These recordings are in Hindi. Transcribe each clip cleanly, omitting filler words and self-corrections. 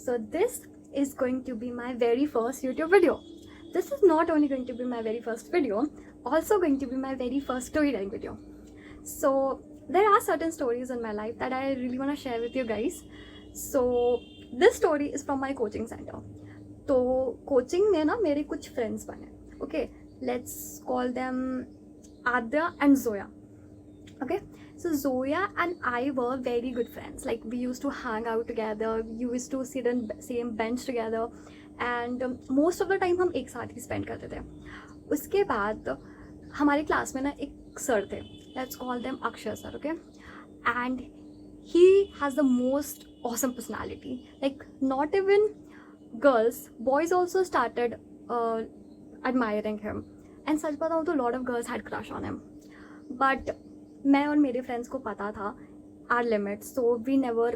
So this is going to be my very first YouTube video. This is not only going to be my very first video, also going to be my very first storytelling video. So there are certain stories in my life that I really want to share with you guys. So this story is from my coaching center. तो कोचिंग में ना मेरे कुछ फ्रेंड्स बने. Okay, let's call them Adya and Zoya. Okay, so Zoya and I were very good friends. Like we used to hang out together, we used to sit on same bench together, and most of the time हम एक साथ ही spend करते थे. उसके बाद हमारी क्लास में ना एक सर थे. Let's call them Akshay sir. Okay, and he has the most awesome personality. Like not even girls, boys also started admiring him. And सच बताऊँ तो lot of girls had crush on him. But मैं और मेरे फ्रेंड्स को पता था our limits, so we never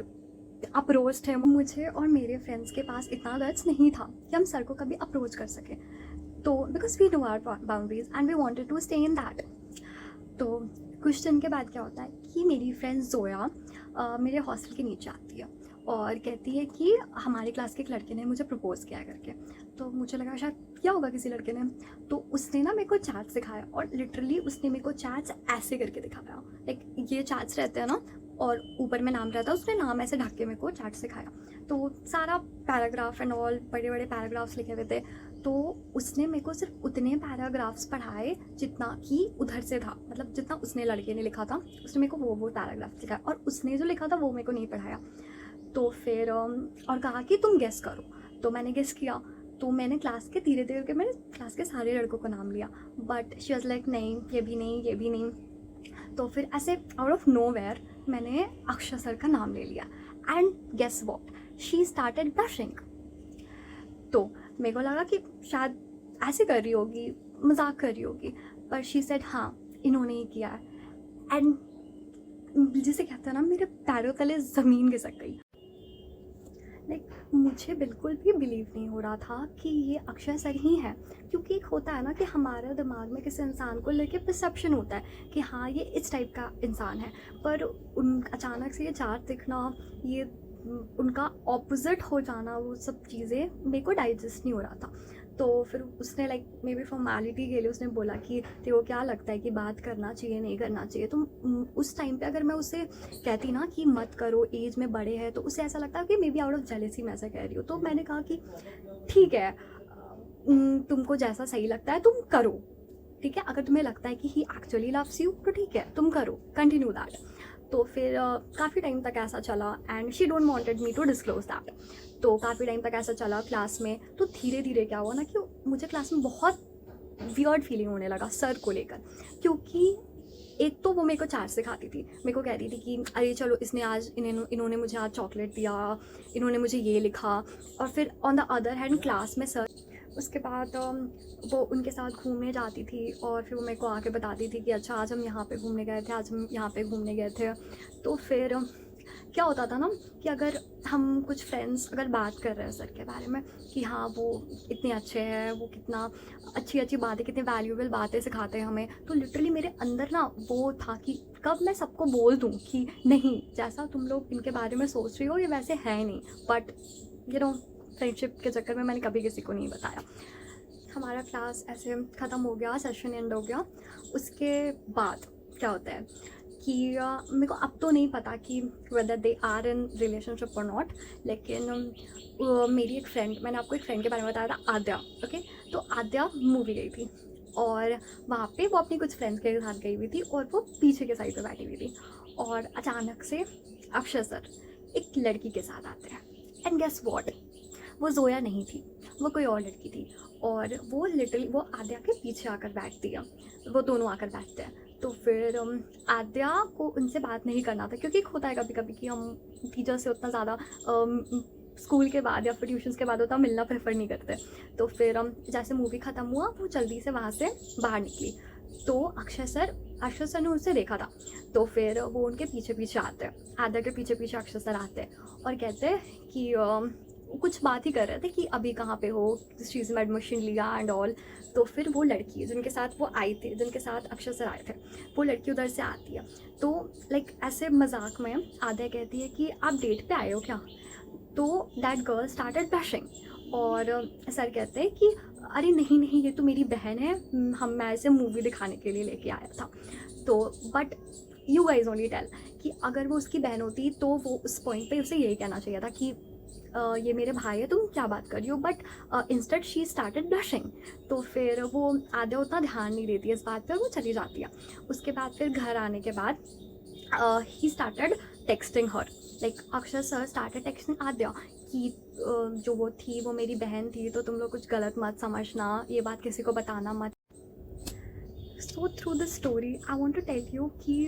approached him. मुझे और मेरे फ्रेंड्स के पास इतना गट्स नहीं था कि हम सर को कभी अप्रोच कर सकें. तो because we knew our boundaries and we wanted to stay in that. तो कुछ दिन के बाद क्या होता है कि मेरी फ्रेंड जोया मेरे हॉस्टल के नीचे आती है और कहती है कि हमारी क्लास के एक लड़के ने मुझे प्रपोज़ किया करके. तो मुझे लगा शायद क्या होगा किसी लड़के ने. तो उसने ना मेरे को चैट्स दिखाया और लिटरली उसने मेरे को चैट्स ऐसे करके दिखाया. लाइक ये चैट्स रहते हैं ना और ऊपर में नाम रहता है, उसने नाम ऐसे ढक के मेरे को चैट्स दिखाया. तो सारा पैराग्राफ एंड ऑल बड़े बड़े पैराग्राफ्स लिखे हुए थे. तो उसने मेरे को सिर्फ उतने पैराग्राफ्स पढ़ाए जितना कि उधर से था. मतलब जितना उसने लड़के ने लिखा था उसने मेरे को वो पैराग्राफ लिखा और उसने जो लिखा था वो मेरे को नहीं पढ़ाया. तो फिर और कहा कि तुम गेस करो. तो मैंने गेस किया. तो मैंने क्लास के धीरे धीरे मैंने क्लास के सारे लड़कों को नाम लिया. बट शी वाज लाइक नहीं, ये भी नहीं, ये भी नहीं. तो फिर ऐसे आउट ऑफ नो वेयर मैंने अक्षय सर का नाम ले लिया. And guess what, she started blushing. तो मेरे को लगा कि शायद ऐसे कर रही होगी, मजाक कर रही होगी. पर शी सेड हाँ इन्होंने ही किया है. एंड जिसे कहते हैं ना मेरे पैरों तले ज़मीन खिसक गई. लाइक मुझे बिल्कुल भी बिलीव नहीं हो रहा था कि ये अक्षय सर ही है. क्योंकि एक होता है ना कि हमारे दिमाग में किसी इंसान को लेके परसेप्शन होता है कि हाँ ये इस टाइप का इंसान है. पर उन अचानक से ये चार्ट दिखना, ये उनका ऑपोजिट हो जाना, वो सब चीज़ें मेरे को डाइजेस्ट नहीं हो रहा था. तो फिर उसने लाइक मे बी फॉर्मेलिटी के लिए उसने बोला कि तेरे को क्या लगता है कि बात करना चाहिए नहीं करना चाहिए. तो उस टाइम पे अगर मैं उससे कहती ना कि मत करो, एज में बड़े हैं, तो उसे ऐसा लगता है कि may be out of jealousy मैं ऐसा कह रही हूँ. तो मैंने कहा कि ठीक है, तुमको जैसा सही लगता है तुम करो. ठीक है, अगर तुम्हें लगता है कि ही एक्चुअली लव्स यू तो ठीक है तुम करो, कंटिन्यू दैट. तो फिर काफ़ी टाइम तक ऐसा चला and she don't wanted me to disclose that. तो काफ़ी टाइम तक ऐसा चला क्लास में. तो धीरे धीरे क्या हुआ ना कि मुझे क्लास में बहुत वियर्ड फीलिंग होने लगा सर को लेकर. क्योंकि एक तो वो मेरे को चार्ट सिखाती थी, मेरे को कहती थी कि अरे चलो इसने आज इन्होंने मुझे आज चॉकलेट दिया, इन्होंने मुझे ये लिखा. और फिर on the other hand class में सर उसके बाद वो उनके साथ घूमने जाती थी और फिर वो मेरे को आके बताती थी कि अच्छा आज हम यहाँ पे घूमने गए थे, आज हम यहाँ पे घूमने गए थे. तो फिर क्या होता था ना कि अगर हम कुछ फ्रेंड्स अगर बात कर रहे हैं सर के बारे में कि हाँ वो इतने अच्छे हैं, वो कितना अच्छी अच्छी बातें, कितनी वैल्यूएबल बातें सिखाते हैं हमें. तो लिटरली मेरे अंदर ना वो था कि कब मैं सबको बोल दूँ कि नहीं, जैसा तुम लोग इनके बारे में सोच रही हो ये वैसे है नहीं. बट यू नो फ्रेंडशिप के चक्कर में मैंने कभी किसी को नहीं बताया. हमारा क्लास ऐसे ख़त्म हो गया, सेशन एंड हो गया. उसके बाद क्या होता है कि मेरे को अब तो नहीं पता कि whether they are in relationship और नॉट. लेकिन मेरी एक फ्रेंड, मैंने आपको एक फ्रेंड के बारे में बताया था, आद्या. ओके, तो आद्या मूवी गई थी और वहाँ पे वो अपनी कुछ फ्रेंड्स के साथ गई हुई थी और वो पीछे के साइड पे बैठी हुई थी. और अचानक से अक्षय सर एक लड़की के साथ आते हैं. एंड गेस व्हाट, वो जोया नहीं थी, वो कोई और लड़की थी. और वो लिटरली वो आद्या के पीछे आकर बैठती है. वो दोनों आकर बैठते हैं. तो फिर आद्या को उनसे बात नहीं करना था क्योंकि होता है कभी कभी कि हम टीचर से उतना ज़्यादा स्कूल के बाद या फिर ट्यूशन्स के बाद उतना मिलना प्रेफर नहीं करते. तो फिर जैसे मूवी ख़त्म हुआ वो जल्दी से वहाँ से बाहर निकली. तो अक्षय सर ने उसे देखा था. तो फिर वो उनके पीछे पीछे आते हैं, आद्या के पीछे पीछे अक्षय सर आते हैं और कहते हैं कि कुछ बात ही कर रहे थे कि अभी कहाँ पे हो, किस चीज़ में एडमिशन लिया एंड ऑल. तो फिर वो लड़की जिनके साथ वो आई थी, जिनके साथ अक्षय सर आए थे, वो लड़की उधर से आती है. तो लाइक ऐसे मजाक में आद्या कहती है कि आप डेट पे आए हो क्या. तो दैट गर्ल स्टार्टेड ब्लशिंग और सर कहते हैं कि अरे नहीं नहीं, ये तो मेरी बहन है, मैं इसे मूवी दिखाने के लिए लेके आया था। तो but you guys only tell कि अगर वो उसकी बहन होती तो वो उस पॉइंट पे उसे यही कहना चाहिए था कि ये मेरे भाई है, तुम क्या बात कर रही हो, but instead she started blushing. तो फिर वो आधे उतना ध्यान नहीं देती है इस बात पे और वो चली जाती है। उसके बाद फिर घर आने के बाद he started texting her, like अक्षर सर स्टार्टेड टेक्सटिंग आद्या कि जो वो थी वो मेरी बहन थी, तो तुम लोग कुछ गलत मत समझना, ये बात किसी को बताना मत। So through the story I want to tell you कि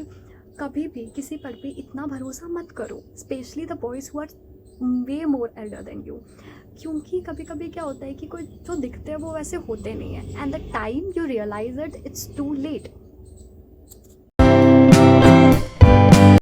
कभी भी किसी पर भी इतना भरोसा मत करो, specially the boys who are way more elder than you. क्योंकि कभी कभी क्या होता है कि कोई जो दिखते हैं वो वैसे होते नहीं हैं, and the time you realise it it's too late.